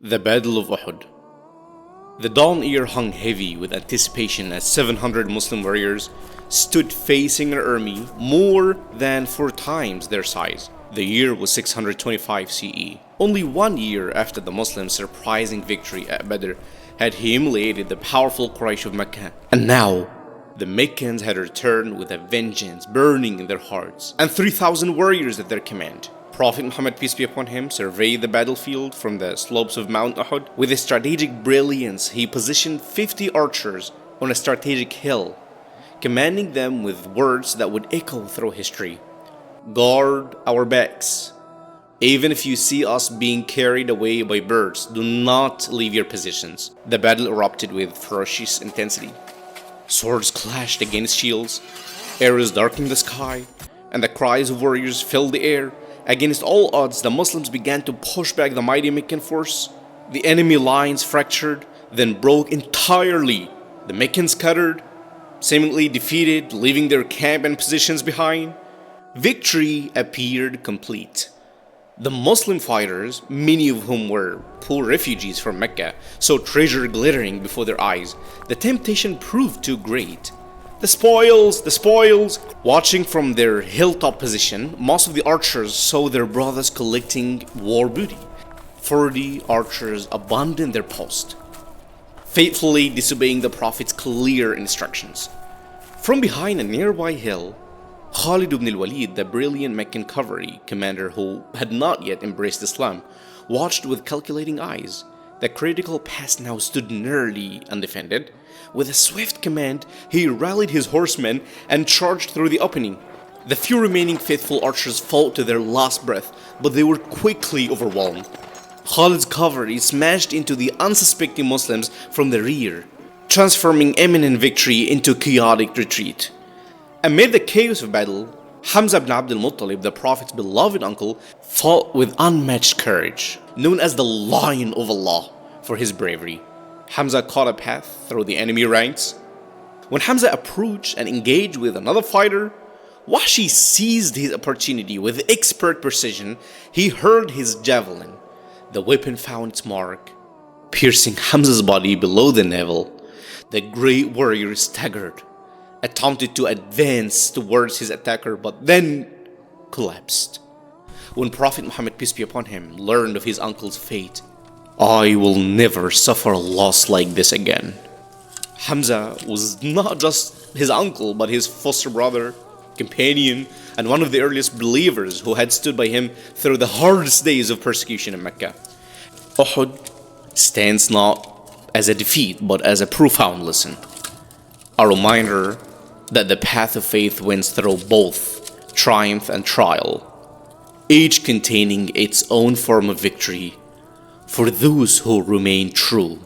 The Battle of Uhud. The dawn air hung heavy with anticipation as 700 Muslim warriors stood facing an army more than 4 times their size. The year was 625 CE. Only 1 year after the Muslims' surprising victory at Badr had humiliated the powerful Quraysh of Mecca. And now, the Meccans had returned with a vengeance burning in their hearts, and 3,000 warriors at their command. Prophet Muhammad, peace be upon him, surveyed the battlefield from the slopes of Mount Uhud. With a strategic brilliance, he positioned 50 archers on a strategic hill, commanding them with words that would echo through history. Guard our backs. Even if you see us being carried away by birds, do not leave your positions. The battle erupted with ferocious intensity. Swords clashed against shields, arrows darkened the sky, and the cries of warriors filled the air. Against all odds, the Muslims began to push back the mighty Meccan force. The enemy lines fractured, then broke entirely. The Meccans scattered, seemingly defeated, leaving their camp and positions behind. Victory appeared complete. The Muslim fighters, many of whom were poor refugees from Mecca, saw treasure glittering before their eyes. The temptation proved too great. The spoils, the spoils! Watching from their hilltop position, most of the archers saw their brothers collecting war booty. 40 archers abandoned their post, faithfully disobeying the Prophet's clear instructions. From behind a nearby hill, Khalid ibn al-Walid, the brilliant Meccan cavalry commander who had not yet embraced Islam, watched with calculating eyes. The critical pass now stood nearly undefended. With a swift command, he rallied his horsemen and charged through the opening. The few remaining faithful archers fought to their last breath, but they were quickly overwhelmed. Khalid's cavalry smashed into the unsuspecting Muslims from the rear, transforming imminent victory into chaotic retreat. Amid the chaos of battle, Hamza ibn Abd al-Muttalib, the Prophet's beloved uncle, fought with unmatched courage, known as the Lion of Allah for his bravery. Hamza cut a path through the enemy ranks. When Hamza approached and engaged with another fighter, Wahshi seized his opportunity with expert precision. He hurled his javelin. The weapon found its mark, piercing Hamza's body below the navel. The great warrior staggered, attempted to advance towards his attacker, but then collapsed. When Prophet Muhammad, peace be upon him, learned of his uncle's fate, "I will never suffer a loss like this again." Hamza was not just his uncle, but his foster brother, companion, and one of the earliest believers who had stood by him through the hardest days of persecution in Mecca. Uhud stands not as a defeat, but as a profound lesson. A reminder that the path of faith wins through both triumph and trial, each containing its own form of victory for those who remain true